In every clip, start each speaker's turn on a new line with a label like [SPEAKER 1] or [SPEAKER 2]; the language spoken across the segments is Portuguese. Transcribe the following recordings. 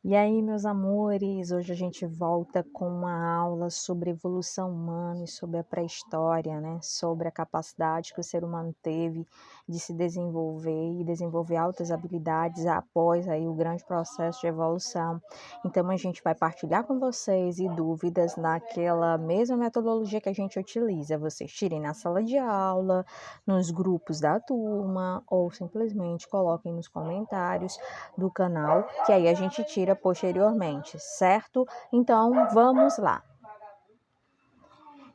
[SPEAKER 1] E aí, meus amores, hoje a gente volta com uma aula sobre evolução humana e sobre a pré-história, né? Sobre a capacidade que o ser humano teve de se desenvolver e desenvolver altas habilidades após aí o grande processo de evolução. Então, a gente vai partilhar com vocês e dúvidas naquela mesma metodologia que a gente utiliza. Vocês tirem na sala de aula, nos grupos da turma ou simplesmente coloquem nos comentários do canal, que aí a gente tira posteriormente, certo? Então, vamos lá.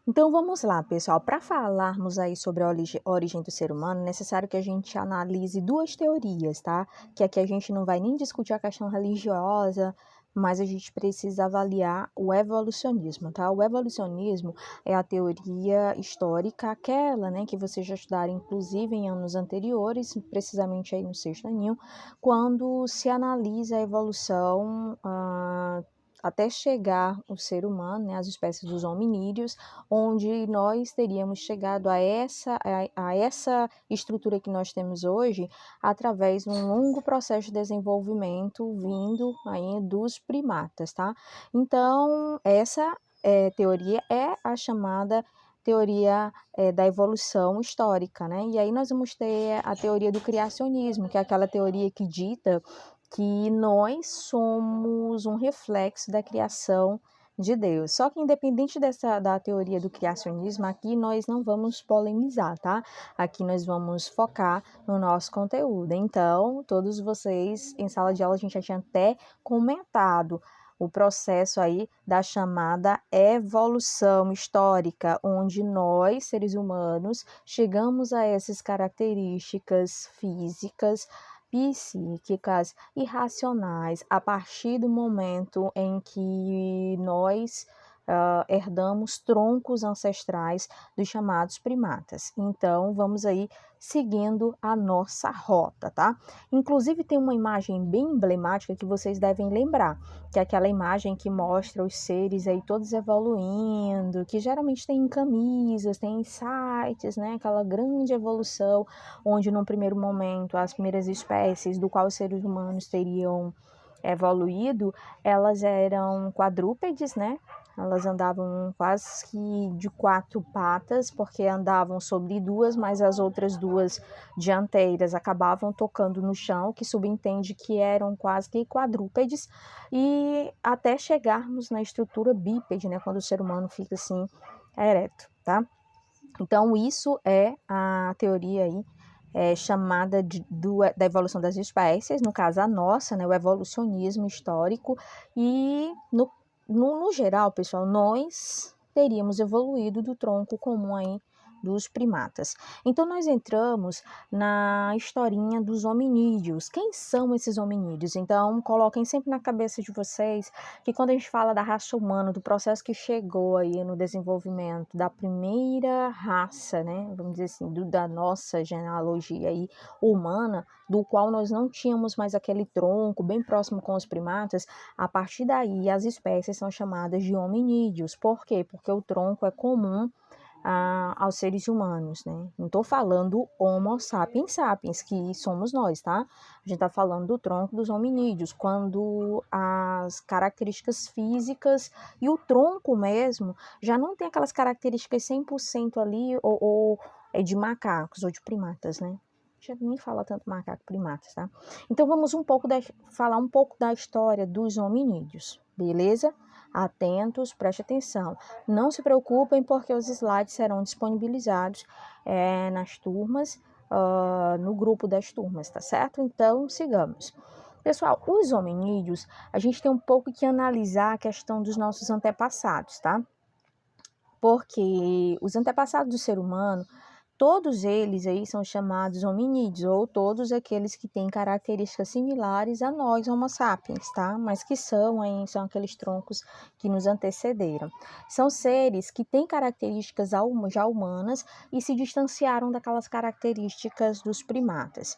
[SPEAKER 1] Então, vamos lá, pessoal. Para falarmos aí sobre a origem do ser humano, é necessário que a gente analise duas teorias, tá? Que aqui a gente não vai nem discutir a questão religiosa, mas a gente precisa avaliar o evolucionismo, tá? O evolucionismo é a teoria histórica, aquela, né, que vocês já estudaram, inclusive, em anos anteriores, precisamente aí no sexto aninho, quando se analisa a evolução até chegar o ser humano, né, as espécies dos hominídeos, onde nós teríamos chegado a essa estrutura que nós temos hoje através de um longo processo de desenvolvimento vindo aí dos primatas, tá? Então, essa teoria é a chamada teoria da evolução histórica, né? E aí nós vamos ter a teoria do criacionismo, que é aquela teoria que dita que nós somos um reflexo da criação de Deus. Só que independente da teoria do criacionismo, aqui nós não vamos polemizar, tá? Aqui nós vamos focar no nosso conteúdo. Então, todos vocês em sala de aula a gente já tinha até comentado o processo aí da chamada evolução histórica, onde nós, seres humanos, chegamos a essas características físicas, psíquicas e racionais a partir do momento em que nós herdamos troncos ancestrais dos chamados primatas. Então, vamos aí seguindo a nossa rota, tá? Inclusive, tem uma imagem bem emblemática que vocês devem lembrar, que é aquela imagem que mostra os seres aí todos evoluindo, que geralmente tem em camisas, tem em sites, né? Aquela grande evolução, onde num primeiro momento as primeiras espécies do qual os seres humanos teriam evoluído, elas eram quadrúpedes, né? Elas andavam quase que de quatro patas, porque andavam sobre duas, mas as outras duas dianteiras acabavam tocando no chão, que subentende que eram quase que quadrúpedes, e até chegarmos na estrutura bípede, né? Quando o ser humano fica assim, ereto, tá? Então, isso é a teoria aí chamada da evolução das espécies, no caso a nossa, né, o evolucionismo histórico, e no geral, pessoal, nós teríamos evoluído do tronco comum aí dos primatas. Então, nós entramos na historinha dos hominídeos. Quem são esses hominídeos? Então, coloquem sempre na cabeça de vocês que quando a gente fala da raça humana, do processo que chegou aí no desenvolvimento da primeira raça, né, vamos dizer assim, da nossa genealogia aí humana, do qual nós não tínhamos mais aquele tronco bem próximo com os primatas, a partir daí as espécies são chamadas de hominídeos. Por quê? Porque o tronco é comum aos seres humanos, né? Não estou falando Homo sapiens sapiens, que somos nós, tá? A gente está falando do tronco dos hominídeos, quando as características físicas e o tronco mesmo já não tem aquelas características 100% ali, ou é de macacos ou de primatas, né? Já nem fala tanto macaco primatas, tá? Então vamos falar um pouco da história dos hominídeos, beleza? Atentos, preste atenção. Não se preocupem, porque os slides serão disponibilizados nas turmas, no grupo das turmas, tá certo? Então, sigamos. Pessoal, os hominídeos, a gente tem um pouco que analisar a questão dos nossos antepassados, tá? Porque os antepassados do ser humano, todos eles aí são chamados hominídeos, ou todos aqueles que têm características similares a nós, Homo sapiens, tá? Mas que são aqueles troncos que nos antecederam. São seres que têm características já humanas e se distanciaram daquelas características dos primatas.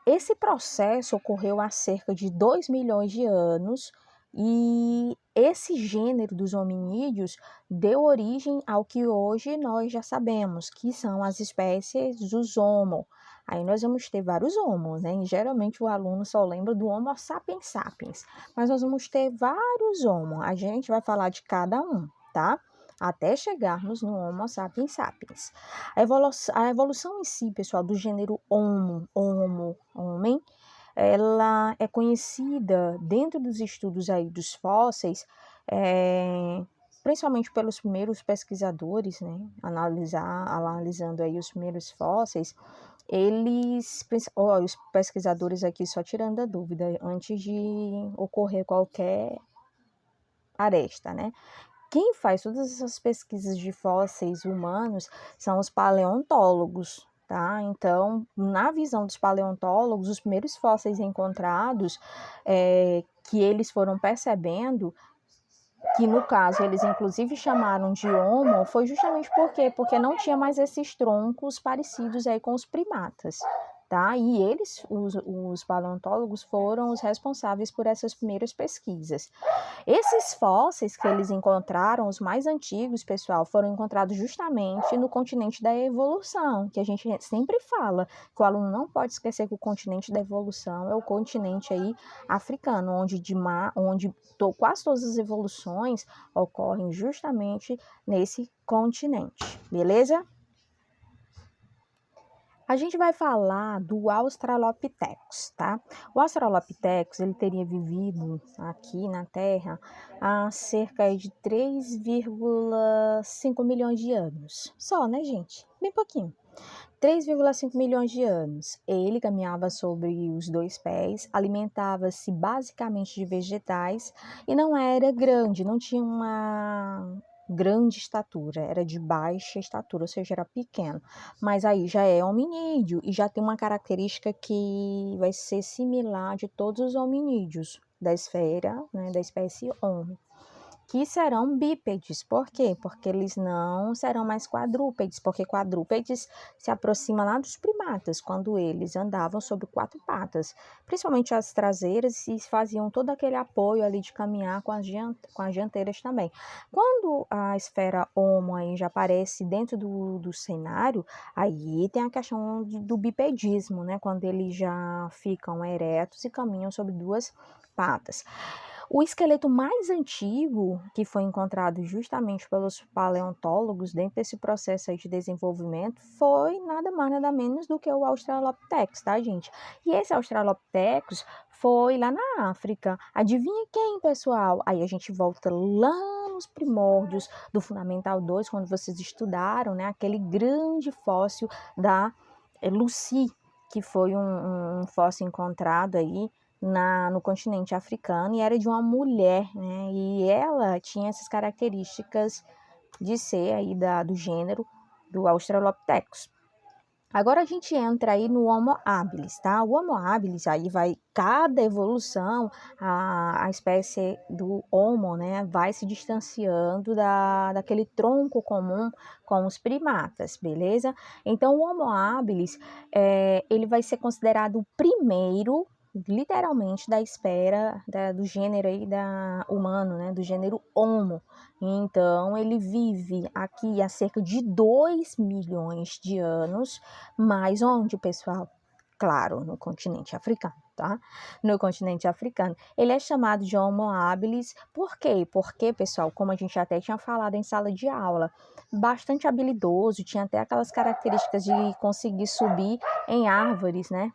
[SPEAKER 1] Esse processo ocorreu há cerca de 2 milhões de anos, e esse gênero dos hominídeos deu origem ao que hoje nós já sabemos, que são as espécies dos Homo, Aí nós vamos ter vários homos, né? E geralmente o aluno só lembra do Homo sapiens sapiens, mas nós vamos ter vários homos. A gente vai falar de cada um, tá? Até chegarmos no Homo sapiens sapiens. A evolução em si, pessoal, do gênero homem, ela é conhecida dentro dos estudos aí dos fósseis, principalmente pelos primeiros pesquisadores, né, analisando aí os primeiros fósseis, os pesquisadores aqui só tirando a dúvida, antes de ocorrer qualquer aresta, né, quem faz todas essas pesquisas de fósseis humanos são os paleontólogos, tá? Então, na visão dos paleontólogos, os primeiros fósseis encontrados, que eles foram percebendo, que no caso eles inclusive chamaram de Homo, foi justamente por quê? Porque não tinha mais esses troncos parecidos aí com os primatas. Tá? E eles, os paleontólogos, foram os responsáveis por essas primeiras pesquisas. Esses fósseis que eles encontraram, os mais antigos, pessoal, foram encontrados justamente no continente da evolução, que a gente sempre fala, que o aluno não pode esquecer que o continente da evolução é o continente aí africano, onde quase todas as evoluções ocorrem justamente nesse continente, beleza? A gente vai falar do Australopithecus, tá? O Australopithecus, ele teria vivido aqui na Terra há cerca de 3,5 milhões de anos. Só, né, gente? Bem pouquinho. 3,5 milhões de anos. Ele caminhava sobre os dois pés, alimentava-se basicamente de vegetais e não era grande, não tinha uma grande estatura, era de baixa estatura, ou seja, era pequeno. Mas aí já é hominídeo e já tem uma característica que vai ser similar de todos os hominídeos da esfera, né, da espécie Homo, que serão bípedes. Por quê? Porque eles não serão mais quadrúpedes, porque quadrúpedes se aproxima lá dos primatas, quando eles andavam sobre quatro patas, principalmente as traseiras, e faziam todo aquele apoio ali de caminhar com as dianteiras também. Quando a esfera Homo aí já aparece dentro do cenário, aí tem a questão do bipedismo, né? Quando eles já ficam eretos e caminham sobre duas patas. O esqueleto mais antigo que foi encontrado justamente pelos paleontólogos dentro desse processo aí de desenvolvimento foi nada mais nada menos do que o Australopithecus, tá, gente? E esse Australopithecus foi lá na África. Adivinha quem, pessoal? Aí a gente volta lá nos primórdios do Fundamental 2, quando vocês estudaram, né, aquele grande fóssil da Lucy, que foi um fóssil encontrado aí no continente africano, e era de uma mulher, né? E ela tinha essas características de ser aí do gênero do Australopithecus. Agora a gente entra aí no Homo habilis, tá? O Homo habilis, aí vai, cada evolução, a espécie do Homo, né, vai se distanciando daquele tronco comum com os primatas, beleza? Então o Homo habilis, ele vai ser considerado o primeiro, literalmente, da esfera do gênero aí humano, né, do gênero Homo. Então ele vive aqui há cerca de 2 milhões de anos, mas onde, pessoal? Claro, no continente africano, tá? No continente africano. Ele é chamado de Homo habilis, por quê? Porque, pessoal, como a gente até tinha falado em sala de aula, bastante habilidoso, tinha até aquelas características de conseguir subir em árvores, né?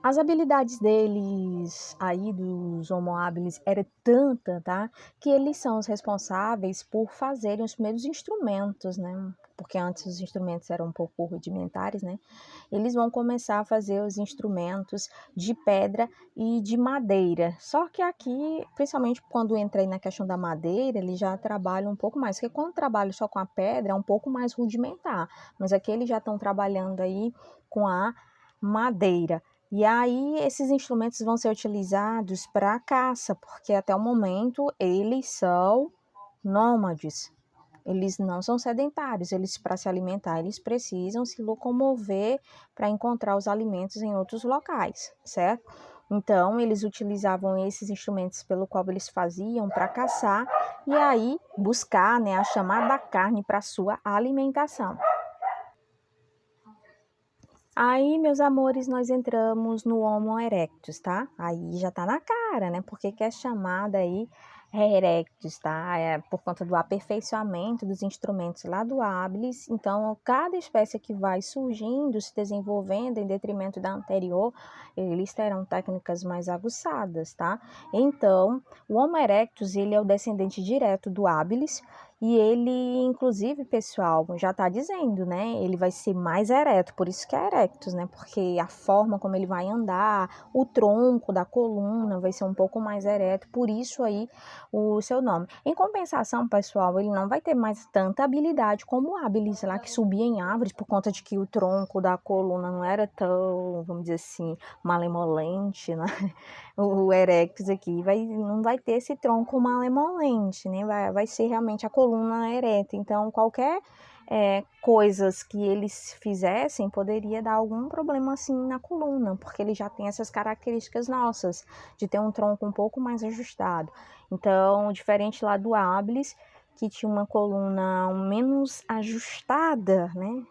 [SPEAKER 1] As habilidades deles, aí dos Homo habilis, era tanta, tá? Que eles são os responsáveis por fazerem os primeiros instrumentos, né? Porque antes os instrumentos eram um pouco rudimentares, né? Eles vão começar a fazer os instrumentos de pedra e de madeira. Só que aqui, principalmente quando entra aí na questão da madeira, eles já trabalham um pouco mais. Porque quando trabalham só com a pedra, é um pouco mais rudimentar. Mas aqui eles já estão trabalhando aí com a madeira. E aí esses instrumentos vão ser utilizados para caça, porque até o momento eles são nômades. Eles não são sedentários, eles para se alimentar, eles precisam se locomover para encontrar os alimentos em outros locais, certo? Então, eles utilizavam esses instrumentos pelo qual eles faziam para caçar e aí buscar, né, a chamada carne para sua alimentação. Aí, meus amores, nós entramos no Homo erectus, tá? Aí já tá na cara, né? Porque que é chamada aí erectus, tá? É por conta do aperfeiçoamento dos instrumentos lá do habilis. Então, cada espécie que vai surgindo, se desenvolvendo em detrimento da anterior, eles terão técnicas mais aguçadas, tá? Então, o Homo erectus, ele é o descendente direto do habilis. E ele, inclusive, pessoal, já está dizendo, né? Ele vai ser mais ereto, por isso que é erectus, né? Porque a forma como ele vai andar, o tronco da coluna vai ser um pouco mais ereto, por isso aí o seu nome. Em compensação, pessoal, ele não vai ter mais tanta habilidade como o habilis lá, que subia em árvores, por conta de que o tronco da coluna não era tão, vamos dizer assim, malemolente, né? O erectus aqui não vai ter esse tronco malemolente, né? Vai ser realmente a coluna ereta. Então, qualquer coisas que eles fizessem poderia dar algum problema assim na coluna, porque ele já tem essas características nossas, de ter um tronco um pouco mais ajustado. Então, diferente lá do habilis, que tinha uma coluna menos ajustada, né?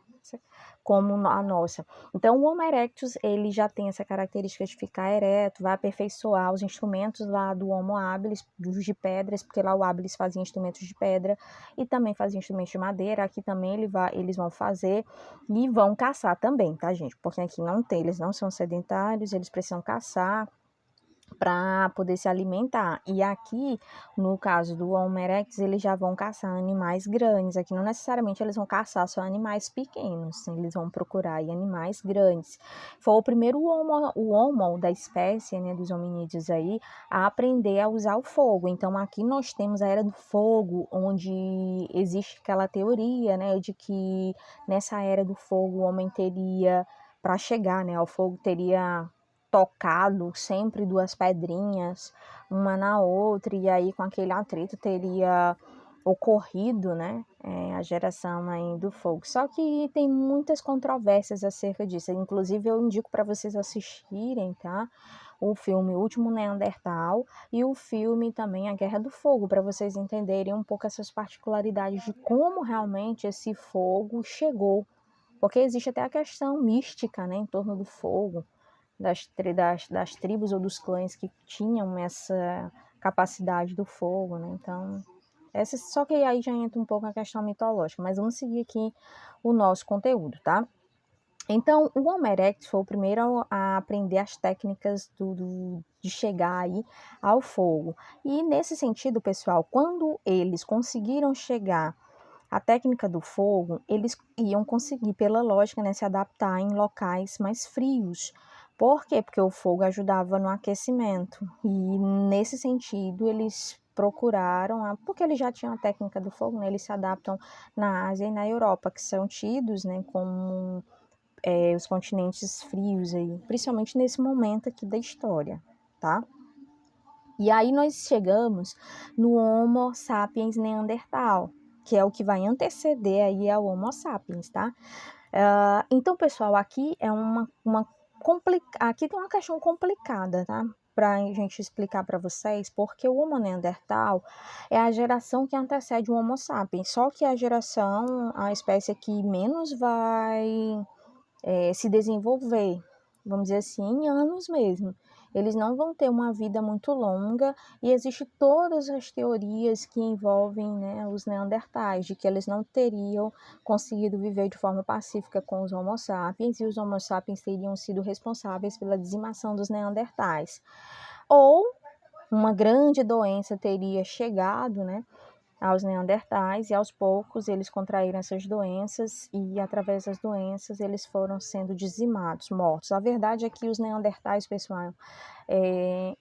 [SPEAKER 1] Como a nossa. Então, o Homo erectus, ele já tem essa característica de ficar ereto, vai aperfeiçoar os instrumentos lá do Homo habilis, dos de pedras, porque lá o habilis fazia instrumentos de pedra e também fazia instrumentos de madeira. Aqui também eles vão fazer e vão caçar também, tá, gente? Porque aqui não tem, eles não são sedentários, eles precisam caçar para poder se alimentar. E aqui, no caso do Homo erectus, eles já vão caçar animais grandes. Aqui não necessariamente eles vão caçar só animais pequenos, eles vão procurar aí animais grandes. Foi o primeiro homo da espécie, né, dos hominídeos aí, a aprender a usar o fogo. Então aqui nós temos a Era do Fogo, onde existe aquela teoria, né, de que nessa Era do Fogo o homem teria, para chegar, né, ao fogo, teria tocado sempre duas pedrinhas, uma na outra, e aí com aquele atrito teria ocorrido, né, a geração aí do fogo. Só que tem muitas controvérsias acerca disso. Inclusive, eu indico para vocês assistirem, tá? O filme Último Neandertal e o filme também A Guerra do Fogo, para vocês entenderem um pouco essas particularidades de como realmente esse fogo chegou. Porque existe até a questão mística, né, em torno do fogo das tribos ou dos clãs que tinham essa capacidade do fogo, né? Então, só que aí já entra um pouco a questão mitológica, mas vamos seguir aqui o nosso conteúdo, tá? Então, o Homo erectus foi o primeiro a aprender as técnicas de chegar aí ao fogo. E nesse sentido, pessoal, quando eles conseguiram chegar à técnica do fogo, eles iam conseguir, pela lógica, né, se adaptar em locais mais frios. Por quê? Porque o fogo ajudava no aquecimento. E nesse sentido, eles procuraram, porque eles já tinham a técnica do fogo, né, eles se adaptam na Ásia e na Europa, que são tidos, né, como os continentes frios aí, principalmente nesse momento aqui da história, tá? E aí nós chegamos no Homo sapiens neandertal, que é o que vai anteceder aí ao Homo sapiens, tá? Então, pessoal, aqui é aqui tem uma questão complicada, tá? Para a gente explicar para vocês, porque o Homo neandertal é a geração que antecede o Homo sapiens, só que a espécie que menos vai se desenvolver, vamos dizer assim, em anos mesmo. Eles não vão ter uma vida muito longa e existem todas as teorias que envolvem, né, os neandertais, de que eles não teriam conseguido viver de forma pacífica com os Homo sapiens e os Homo sapiens teriam sido responsáveis pela dizimação dos neandertais. Ou uma grande doença teria chegado, né, aos neandertais e aos poucos eles contraíram essas doenças e através das doenças eles foram sendo dizimados, mortos. A verdade é que os neandertais, pessoal,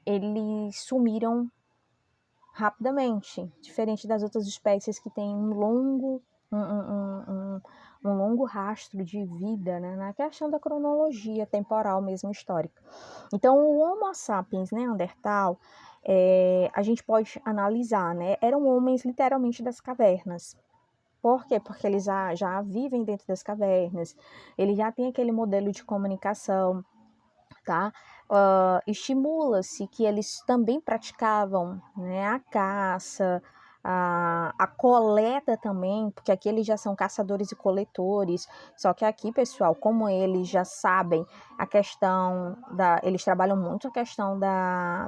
[SPEAKER 1] eles sumiram rapidamente, diferente das outras espécies que têm um longo rastro de vida, né, na questão da cronologia temporal mesmo histórica. Então, o Homo sapiens neandertal, a gente pode analisar, né, eram homens literalmente das cavernas. Por quê? Porque eles já vivem dentro das cavernas, eles já têm aquele modelo de comunicação, tá? Estimula-se que eles também praticavam, né, a caça, a coleta também, porque aqui eles já são caçadores e coletores, só que aqui, pessoal, como eles já sabem a questão eles trabalham muito a questão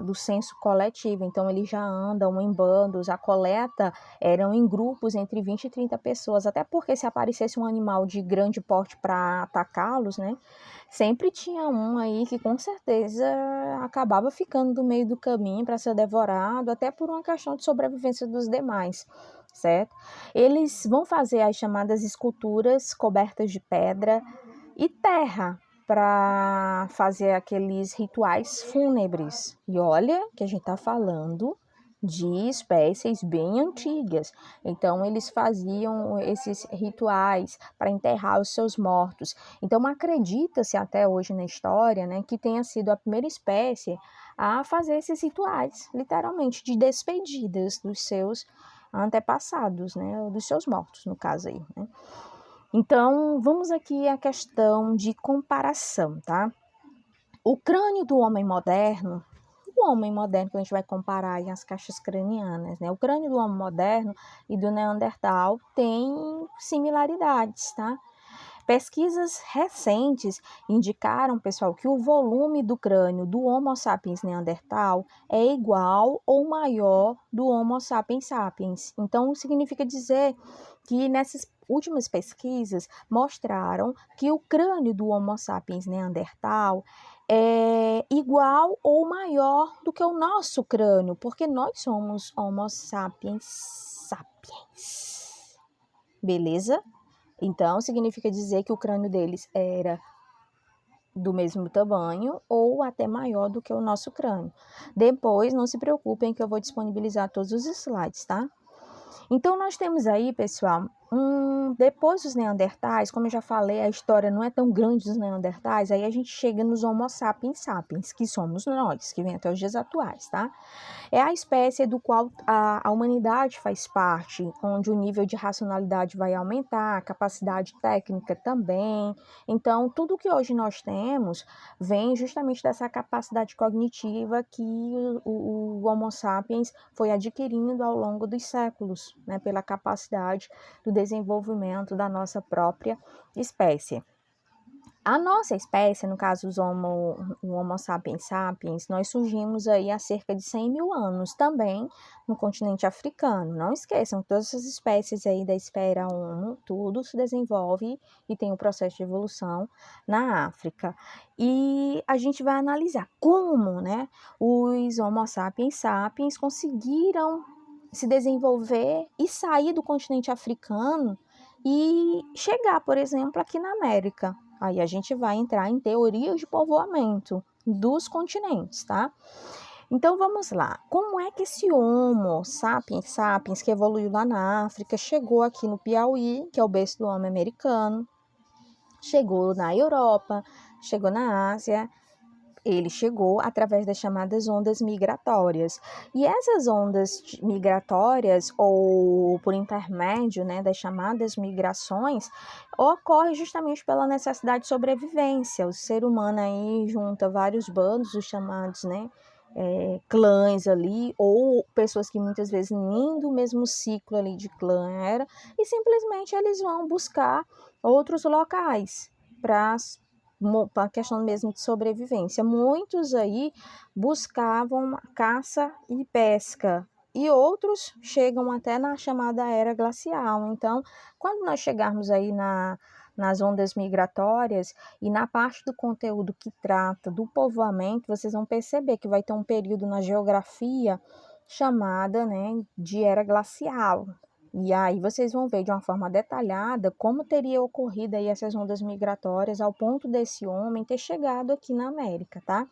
[SPEAKER 1] do senso coletivo, então eles já andam em bandos, a coleta eram em grupos entre 20 e 30 pessoas, até porque se aparecesse um animal de grande porte para atacá-los, né, sempre tinha um aí que com certeza acabava ficando no meio do caminho para ser devorado, até por uma questão de sobrevivência dos demais, certo? Eles vão fazer as chamadas esculturas cobertas de pedra e terra para fazer aqueles rituais fúnebres. E olha que a gente está falando de espécies bem antigas. Então, eles faziam esses rituais para enterrar os seus mortos. Então, acredita-se até hoje na história, né, que tenha sido a primeira espécie a fazer esses rituais, literalmente, de despedidas dos seus antepassados, né, dos seus mortos, no caso aí, né. Então, vamos aqui à questão de comparação, tá? O crânio do homem moderno, quando a gente vai comparar aí as caixas cranianas, né? O crânio do homem moderno e do Neandertal tem similaridades, tá? Pesquisas recentes indicaram, pessoal, que o volume do crânio do Homo sapiens neandertal é igual ou maior do Homo sapiens sapiens. Então, significa dizer que nessas últimas pesquisas mostraram que o crânio do Homo sapiens neandertal é igual ou maior do que o nosso crânio, porque nós somos Homo sapiens sapiens. Beleza? Então, significa dizer que o crânio deles era do mesmo tamanho ou até maior do que o nosso crânio. Depois, não se preocupem que eu vou disponibilizar todos os slides, tá? Então, nós temos aí, pessoal, depois dos neandertais, como eu já falei, a história não é tão grande dos neandertais, aí a gente chega nos Homo sapiens sapiens, que somos nós, que vem até os dias atuais, tá? É a espécie do qual a humanidade faz parte, onde o nível de racionalidade vai aumentar, a capacidade técnica também. Então, tudo que hoje nós temos vem justamente dessa capacidade cognitiva que o Homo sapiens foi adquirindo ao longo dos séculos, né, pela capacidade do desenvolvimento da nossa própria espécie. A nossa espécie, no caso o Homo sapiens sapiens, nós surgimos aí há cerca de 100 mil anos, também no continente africano. Não esqueçam, todas essas espécies aí da esfera Homo, tudo se desenvolve e tem um processo de evolução na África. E a gente vai analisar como, né, os Homo sapiens sapiens conseguiram se desenvolver e sair do continente africano e chegar, por exemplo, aqui na América. Aí a gente vai entrar em teorias de povoamento dos continentes, tá? Então vamos lá. Como é que esse Homo sapiens sapiens que evoluiu lá na África chegou aqui no Piauí, que é o berço do homem americano, chegou na Europa, chegou na Ásia? Ele chegou através das chamadas ondas migratórias. E essas ondas migratórias, ou por intermédio, né, das chamadas migrações, ocorre justamente pela necessidade de sobrevivência. O ser humano aí junta vários bandos, os chamados, né, clãs ali, ou pessoas que muitas vezes nem do mesmo ciclo ali de clã era, e simplesmente eles vão buscar outros locais para a questão mesmo de sobrevivência. Muitos aí buscavam caça e pesca, e outros chegam até na chamada era glacial. Então, quando nós chegarmos aí nas ondas migratórias e na parte do conteúdo que trata do povoamento, vocês vão perceber que vai ter um período na geografia chamada, né, de era glacial. E aí vocês vão ver de uma forma detalhada como teria ocorrido aí essas ondas migratórias ao ponto desse homem ter chegado aqui na América, tá?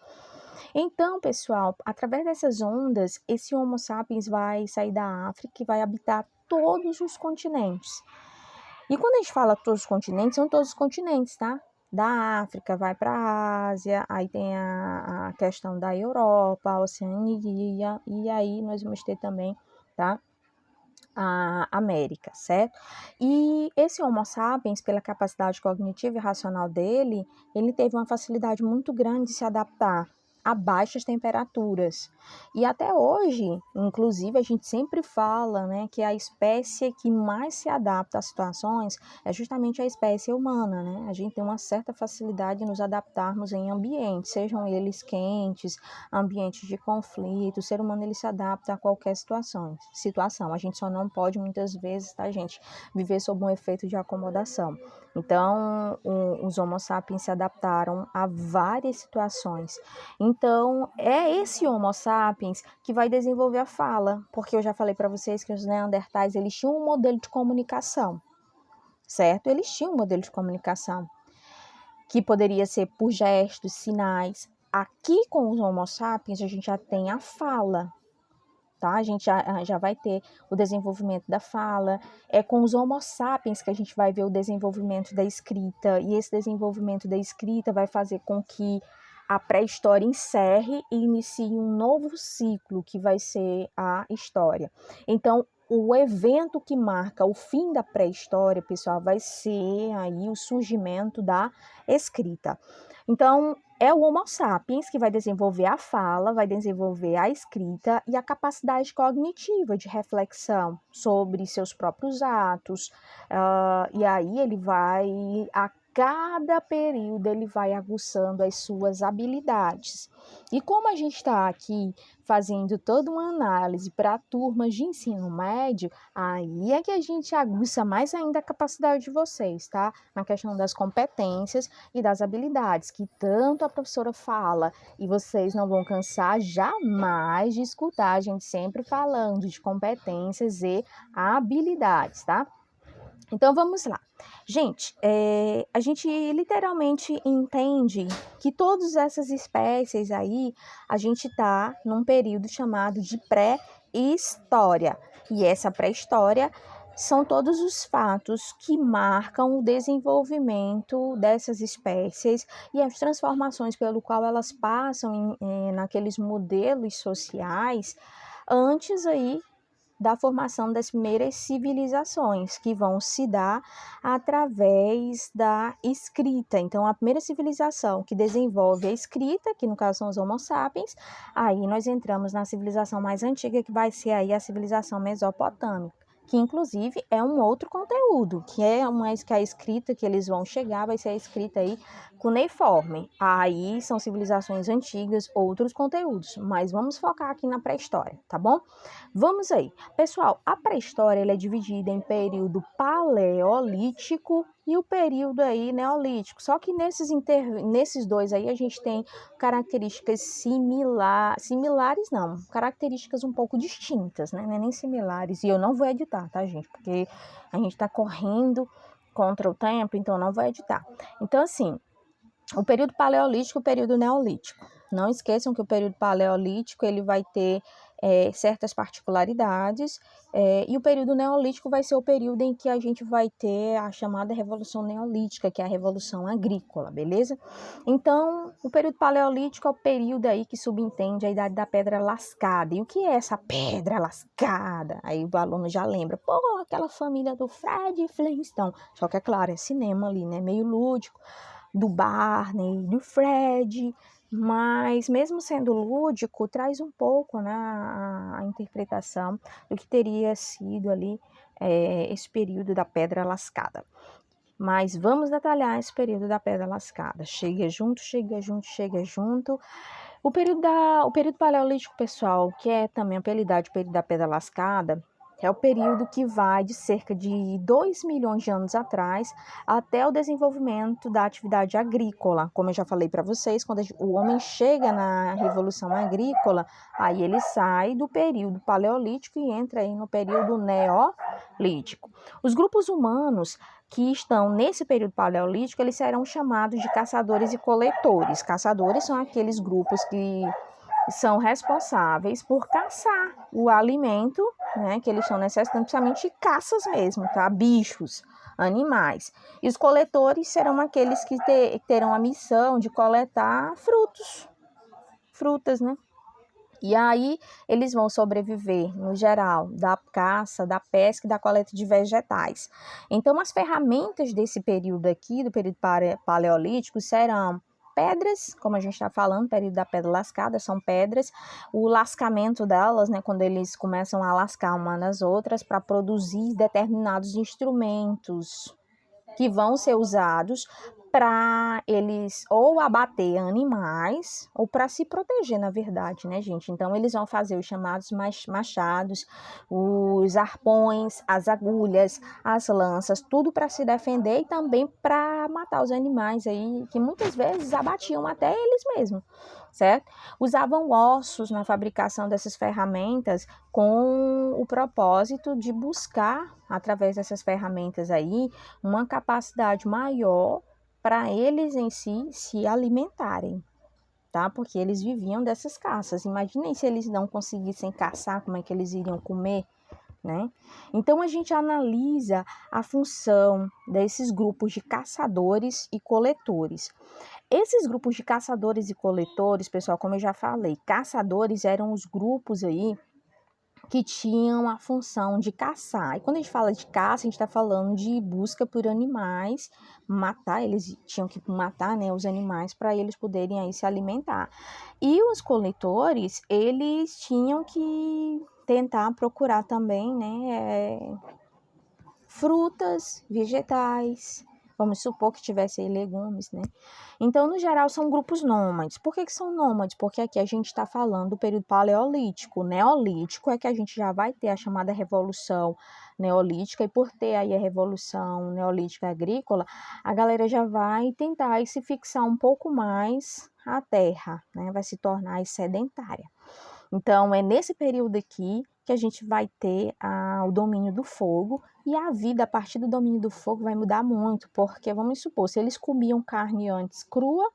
[SPEAKER 1] Então, pessoal, através dessas ondas, esse Homo sapiens vai sair da África e vai habitar todos os continentes. E quando a gente fala todos os continentes, são todos os continentes, tá? Da África vai para a Ásia, aí tem a questão da Europa, a Oceania, e aí nós vamos ter também, tá? A América, certo? E esse Homo sapiens, pela capacidade cognitiva e racional dele, ele teve uma facilidade muito grande de se adaptar a baixas temperaturas. E até hoje, inclusive, a gente sempre fala, né, que a espécie que mais se adapta às situações é justamente a espécie humana, né? A gente tem uma certa facilidade de nos adaptarmos em ambientes, sejam eles quentes, ambientes de conflito. O ser humano ele se adapta a qualquer situação. A gente só não pode muitas vezes, tá, gente, viver sob um efeito de acomodação. Então, os Homo sapiens se adaptaram a várias situações. Então, é esse Homo sapiens que vai desenvolver a fala, porque eu já falei para vocês que os neandertais eles tinham um modelo de comunicação, certo? Eles tinham um modelo de comunicação que poderia ser por gestos, sinais. Aqui com os Homo sapiens a gente já tem a fala, tá? A gente já vai ter o desenvolvimento da fala. É com os Homo sapiens que a gente vai ver o desenvolvimento da escrita, e esse desenvolvimento da escrita vai fazer com que a pré-história encerre e inicie um novo ciclo, que vai ser a história. Então, o evento que marca o fim da pré-história, pessoal, vai ser aí o surgimento da escrita. Então, é o Homo sapiens que vai desenvolver a fala, vai desenvolver a escrita e a capacidade cognitiva de reflexão sobre seus próprios atos. E aí ele vai, a cada período, ele vai aguçando as suas habilidades. E como a gente está aqui fazendo toda uma análise para turmas de ensino médio, aí é que a gente aguça mais ainda a capacidade de vocês, tá? Na questão das competências e das habilidades, que tanto a professora fala, e vocês não vão cansar jamais de escutar a gente sempre falando de competências e habilidades, tá? Então vamos lá. Gente, a gente literalmente entende que todas essas espécies aí, a gente tá num período chamado de pré-história. E essa pré-história são todos os fatos que marcam o desenvolvimento dessas espécies e as transformações pelo qual elas passam naqueles modelos sociais antes aí da formação das primeiras civilizações, que vão se dar através da escrita. Então, a primeira civilização que desenvolve a escrita, que no caso são os Homo sapiens, aí nós entramos na civilização mais antiga, que vai ser aí a civilização mesopotâmica, que inclusive é um outro conteúdo, que a escrita que eles vão chegar vai ser a escrita aí cuneiforme. Aí são civilizações antigas, outros conteúdos, mas vamos focar aqui na pré-história, tá bom? Vamos aí. Pessoal, a pré-história ela é dividida em período paleolítico e o período aí neolítico. Só que nesses dois aí a gente tem características similares não, características um pouco distintas, né? Não é nem similares. E eu não vou editar, tá, gente? Porque a gente tá correndo contra o tempo, então eu não vou editar. Então, assim, o período paleolítico e o período neolítico. Não esqueçam que o período paleolítico ele vai ter certas particularidades, e o período neolítico vai ser o período em que a gente vai ter a chamada Revolução Neolítica, que é a Revolução Agrícola, beleza? Então, o período paleolítico é o período aí que subentende a Idade da Pedra Lascada. E o que é essa Pedra Lascada? Aí o aluno já lembra, pô, aquela família do Fred Flintstone. Só que é claro, é cinema ali, né? Meio lúdico, do Barney, do Fred, mas mesmo sendo lúdico, traz um pouco, né, a interpretação do que teria sido ali esse período da Pedra Lascada. Mas vamos detalhar esse período da Pedra Lascada. Chega junto, chega junto, chega junto. O período paleolítico, pessoal, que é também apelidado de período da Pedra Lascada, é o período que vai de cerca de 2 milhões de anos atrás até o desenvolvimento da atividade agrícola. Como eu já falei para vocês, quando o homem chega na Revolução Agrícola, aí ele sai do período paleolítico e entra aí no período neolítico. Os grupos humanos que estão nesse período paleolítico, eles serão chamados de caçadores e coletores. Caçadores são aqueles grupos que são responsáveis por caçar o alimento, né, que eles estão necessitando, principalmente caças mesmo, tá? Bichos, animais. E os coletores serão aqueles que terão a missão de coletar frutas, né? E aí eles vão sobreviver, no geral, da caça, da pesca e da coleta de vegetais. Então, as ferramentas desse período aqui, do período paleolítico, serão pedras, como a gente está falando, período da pedra lascada, são pedras, o lascamento delas, né, quando eles começam a lascar uma nas outras para produzir determinados instrumentos que vão ser usados para eles ou abater animais ou para se proteger, na verdade, né, gente? Então, eles vão fazer os chamados machados, os arpões, as agulhas, as lanças, tudo para se defender e também para matar os animais aí, que muitas vezes abatiam até eles mesmos, certo? Usavam ossos na fabricação dessas ferramentas com o propósito de buscar, através dessas ferramentas aí, uma capacidade maior para eles em si se alimentarem, tá? Porque eles viviam dessas caças. Imaginem se eles não conseguissem caçar, como é que eles iriam comer, né? Então a gente analisa a função desses grupos de caçadores e coletores. Esses grupos de caçadores e coletores, pessoal, como eu já falei, caçadores eram os grupos aí que tinham a função de caçar. E quando a gente fala de caça, a gente está falando de busca por animais, matar, eles tinham que matar, né, os animais para eles poderem aí se alimentar. E os coletores, eles tinham que tentar procurar também, né, frutas, vegetais, vamos supor que tivesse aí legumes, né? Então, no geral, são grupos nômades. Por que são nômades? Porque aqui a gente está falando do período paleolítico. Neolítico é que a gente já vai ter a chamada Revolução Neolítica, e por ter aí a Revolução Neolítica Agrícola, a galera já vai tentar aí se fixar um pouco mais à terra, né? Vai se tornar aí sedentária. Então, é nesse período aqui que a gente vai ter o domínio do fogo, e a vida a partir do domínio do fogo vai mudar muito, porque vamos supor, se eles comiam carne antes crua,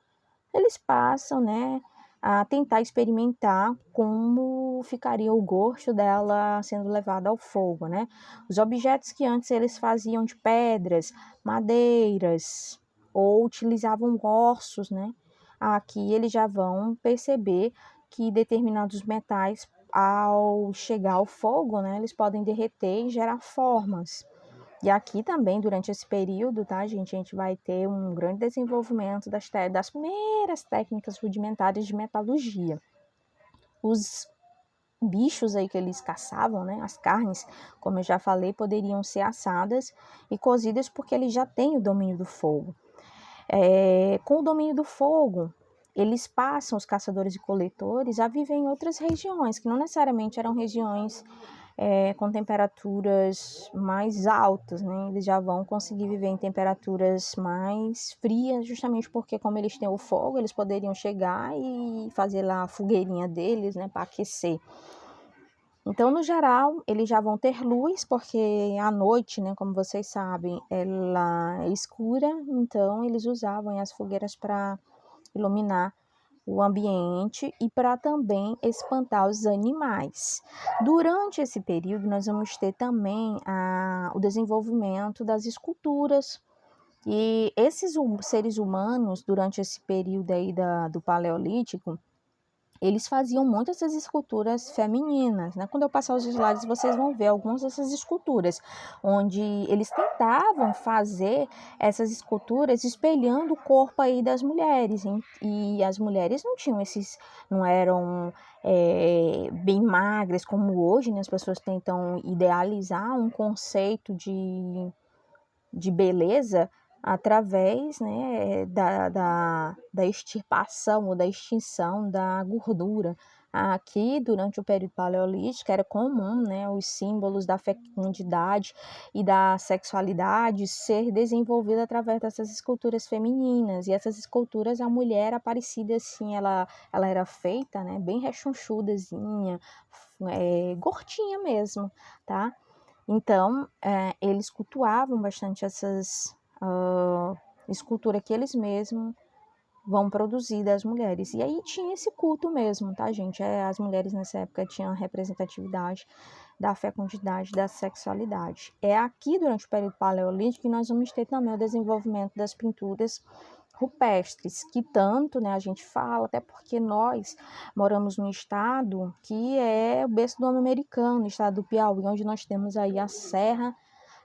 [SPEAKER 1] eles passam, né, a tentar experimentar como ficaria o gosto dela sendo levada ao fogo, né? Os objetos que antes eles faziam de pedras, madeiras ou utilizavam ossos, né? Aqui eles já vão perceber que determinados metais, ao chegar ao fogo, né, eles podem derreter e gerar formas. E aqui também, durante esse período, tá, gente, a gente vai ter um grande desenvolvimento das primeiras técnicas rudimentares de metalurgia. Os bichos aí que eles caçavam, né, as carnes, como eu já falei, poderiam ser assadas e cozidas porque eles já têm o domínio do fogo. Com o domínio do fogo, eles passam, os caçadores e coletores, a viver em outras regiões, que não necessariamente eram regiões com temperaturas mais altas, né? Eles já vão conseguir viver em temperaturas mais frias, justamente porque, como eles têm o fogo, eles poderiam chegar e fazer lá a fogueirinha deles, né, para aquecer. Então, no geral, eles já vão ter luz, porque à noite, né, como vocês sabem, ela é escura, então eles usavam as fogueiras para iluminar o ambiente e para também espantar os animais. Durante esse período, nós vamos ter também o desenvolvimento das esculturas. E esses seres humanos, durante esse período aí do Paleolítico, eles faziam muitas essas esculturas femininas, né? Quando eu passar os slides, vocês vão ver algumas dessas esculturas, onde eles tentavam fazer essas esculturas espelhando o corpo aí das mulheres, hein? E as mulheres não eram bem magras como hoje, né? As pessoas tentam idealizar um conceito de beleza através, né, da extirpação ou da extinção da gordura. Aqui, durante o período paleolítico, era comum, né, os símbolos da fecundidade e da sexualidade ser desenvolvido através dessas esculturas femininas. E essas esculturas, a mulher aparecida assim, ela era feita, né, bem rechonchudazinha, gordinha mesmo, tá? Então, eles cultuavam bastante essas esculturas que eles mesmos vão produzir das mulheres. E aí tinha esse culto mesmo, tá, gente? As mulheres nessa época tinham a representatividade da fecundidade, da sexualidade. É aqui, durante o período paleolítico, que nós vamos ter também o desenvolvimento das pinturas rupestres, que tanto, né, a gente fala, até porque nós moramos num estado que é o berço do homem americano, o estado do Piauí, onde nós temos aí a Serra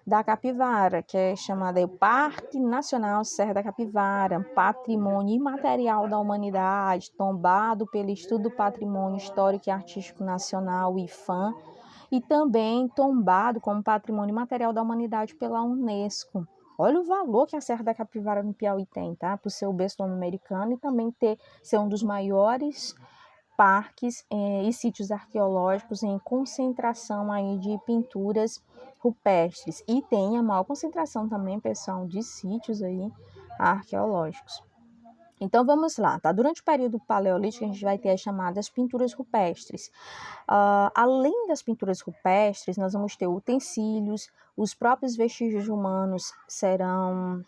[SPEAKER 1] da Capivara, que é chamada o Parque Nacional Serra da Capivara, Patrimônio Imaterial da Humanidade, tombado pelo Estudo do Patrimônio Histórico e Artístico Nacional, IFAM, e também tombado como Patrimônio Imaterial da Humanidade pela Unesco. Olha o valor que a Serra da Capivara no Piauí tem, tá? Por ser o berço americano e também ser um dos maiores parques e sítios arqueológicos em concentração aí de pinturas rupestres. E tem a maior concentração também, pessoal, de sítios aí arqueológicos. Então vamos lá, tá? Durante o período paleolítico a gente vai ter as chamadas pinturas rupestres. Além das pinturas rupestres, nós vamos ter utensílios, os próprios vestígios humanos serão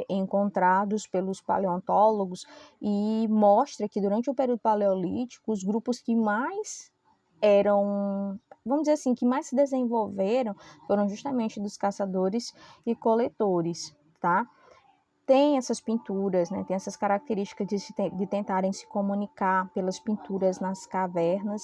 [SPEAKER 1] encontrados pelos paleontólogos e mostra que durante o período paleolítico os grupos que mais eram, vamos dizer assim, que mais se desenvolveram foram justamente dos caçadores e coletores, tá? Tem essas pinturas, né, tem essas características de tentarem se comunicar pelas pinturas nas cavernas,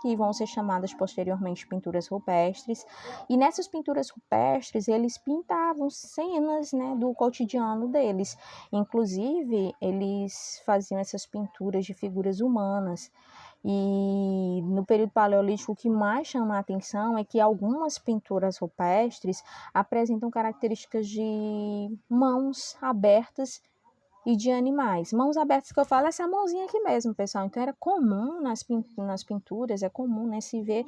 [SPEAKER 1] que vão ser chamadas posteriormente pinturas rupestres. E nessas pinturas rupestres, eles pintavam cenas, né, do cotidiano deles. Inclusive, eles faziam essas pinturas de figuras humanas. E no período paleolítico, o que mais chama a atenção é que algumas pinturas rupestres apresentam características de mãos abertas e de animais. Mãos abertas que eu falo, essa mãozinha aqui mesmo, pessoal. Então era comum nas pinturas, é comum, né, se ver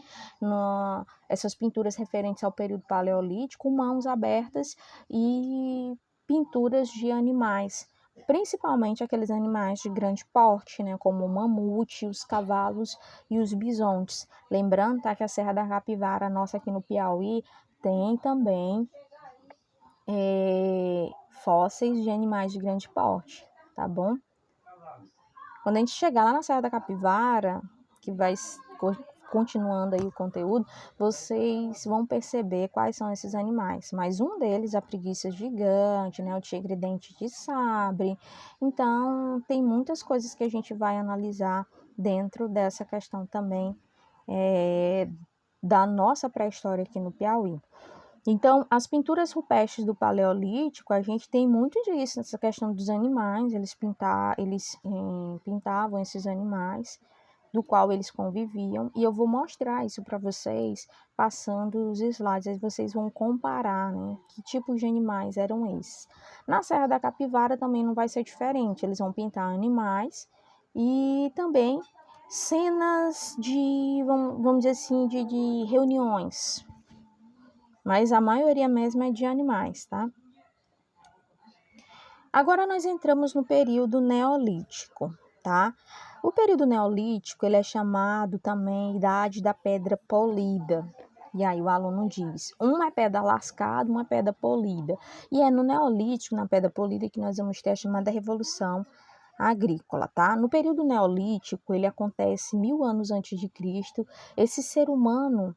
[SPEAKER 1] essas pinturas referentes ao período paleolítico, mãos abertas e pinturas de animais. Principalmente aqueles animais de grande porte, né, como o mamute, os cavalos e os bisontes. Lembrando, tá, que a Serra da Capivara, nossa aqui no Piauí, tem também fósseis de animais de grande porte, tá bom? Quando a gente chegar lá na Serra da Capivara, que vai continuando aí o conteúdo, vocês vão perceber quais são esses animais. Mas um deles, a preguiça gigante, né, o tigre dente de sabre. Então, tem muitas coisas que a gente vai analisar dentro dessa questão também da nossa pré-história aqui no Piauí. Então, as pinturas rupestres do Paleolítico, a gente tem muito disso, essa questão dos animais, eles pintavam esses animais, do qual eles conviviam, e eu vou mostrar isso para vocês, passando os slides, aí vocês vão comparar, né, que tipos de animais eram esses. Na Serra da Capivara também não vai ser diferente, eles vão pintar animais e também cenas de, vamos dizer assim, de reuniões, mas a maioria mesmo é de animais, tá? Agora nós entramos no período neolítico, tá? O período neolítico, ele é chamado também Idade da Pedra Polida. E aí o aluno diz, uma é pedra lascada, uma é pedra polida. E é no neolítico, na pedra polida, que nós vamos ter a chamada Revolução Agrícola, tá? No período neolítico, ele acontece 1000 anos antes de Cristo. Esse ser humano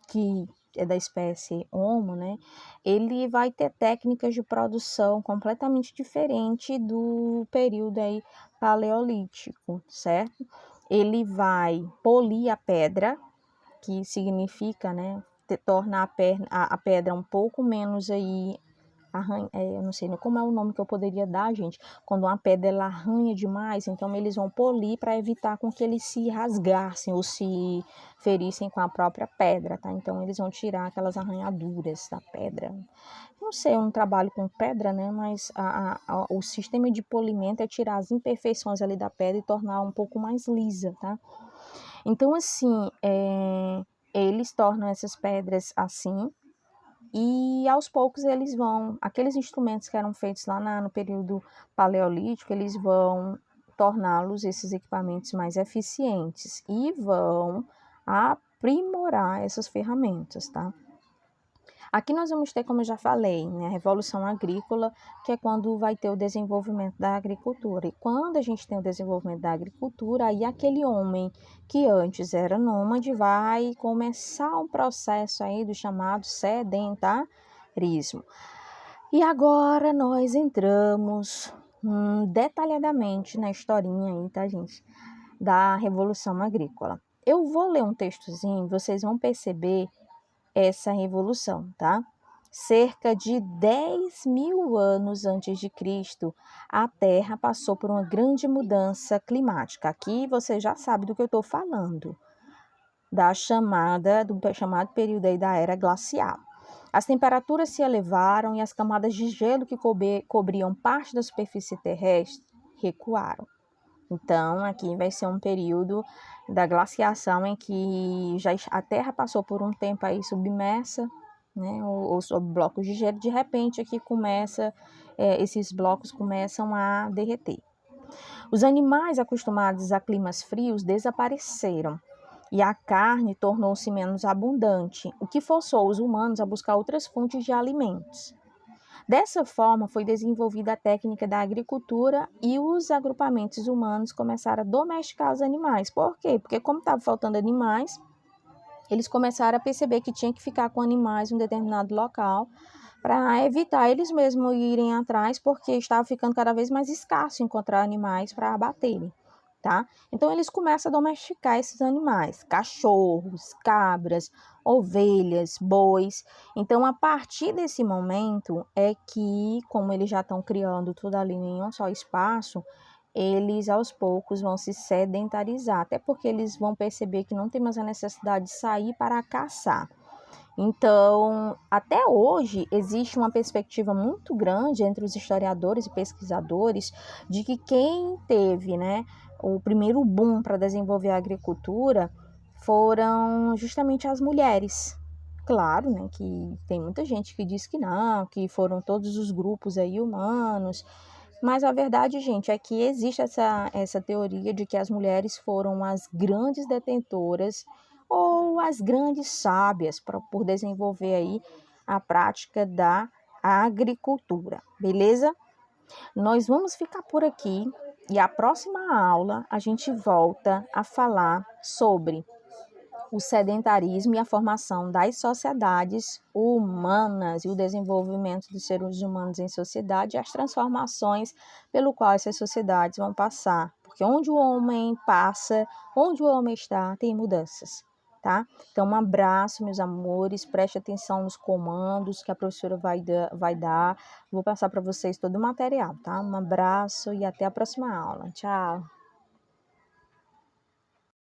[SPEAKER 1] que é da espécie Homo, né, ele vai ter técnicas de produção completamente diferente do período aí paleolítico, certo? Ele vai polir a pedra, que significa, né, tornar a pedra um pouco menos aí eu não sei como é o nome que eu poderia dar, gente, quando uma pedra ela arranha demais, então eles vão polir para evitar com que eles se rasgassem ou se ferissem com a própria pedra, tá? Então eles vão tirar aquelas arranhaduras da pedra. Não sei, eu não trabalho com pedra, né, mas o sistema de polimento é tirar as imperfeições ali da pedra e tornar um pouco mais lisa, tá? Então, assim, eles tornam essas pedras assim, e aos poucos eles vão, aqueles instrumentos que eram feitos lá no período paleolítico, eles vão torná-los, esses equipamentos, mais eficientes e vão aprimorar essas ferramentas, tá? Aqui nós vamos ter, como eu já falei, né, a Revolução Agrícola, que é quando vai ter o desenvolvimento da agricultura. E quando a gente tem o desenvolvimento da agricultura, aí aquele homem que antes era nômade vai começar um processo aí do chamado sedentarismo. E agora nós entramos detalhadamente na historinha aí, tá, gente, da Revolução Agrícola. Eu vou ler um textozinho, vocês vão perceber essa revolução, tá? Cerca de 10.000 anos antes de Cristo, a Terra passou por uma grande mudança climática. Aqui você já sabe do que eu estou falando, do chamado período aí da Era Glacial. As temperaturas se elevaram e as camadas de gelo que cobriam parte da superfície terrestre recuaram. Então, aqui vai ser um período da glaciação em que a Terra passou por um tempo aí submersa, né, ou sob blocos de gelo. De repente, aqui esses blocos começam a derreter. Os animais acostumados a climas frios desapareceram e a carne tornou-se menos abundante, o que forçou os humanos a buscar outras fontes de alimentos. Dessa forma, foi desenvolvida a técnica da agricultura e os agrupamentos humanos começaram a domesticar os animais. Por quê? Porque como estava faltando animais, eles começaram a perceber que tinha que ficar com animais em um determinado local para evitar eles mesmos irem atrás, porque estava ficando cada vez mais escasso encontrar animais para abaterem. Tá? Então eles começam a domesticar esses animais, cachorros, cabras, ovelhas, bois. Então a partir desse momento é que, como eles já estão criando tudo ali em um só espaço, eles aos poucos vão se sedentarizar, até porque eles vão perceber que não tem mais a necessidade de sair para caçar. Então, até hoje, existe uma perspectiva muito grande entre os historiadores e pesquisadores de que quem teve, né, o primeiro boom para desenvolver a agricultura foram justamente as mulheres. Claro, né, que tem muita gente que diz que não, que foram todos os grupos aí humanos, mas a verdade, gente, é que existe essa teoria de que as mulheres foram as grandes detentoras ou as grandes sábias por desenvolver aí a prática da agricultura, beleza? Nós vamos ficar por aqui e a próxima aula a gente volta a falar sobre o sedentarismo e a formação das sociedades humanas e o desenvolvimento dos seres humanos em sociedade e as transformações pelo qual essas sociedades vão passar. Porque onde o homem passa, onde o homem está, tem mudanças, tá? Então, um abraço, meus amores, preste atenção nos comandos que a professora vai dar. Vou passar para vocês todo o material, tá? Um abraço e até a próxima aula. Tchau!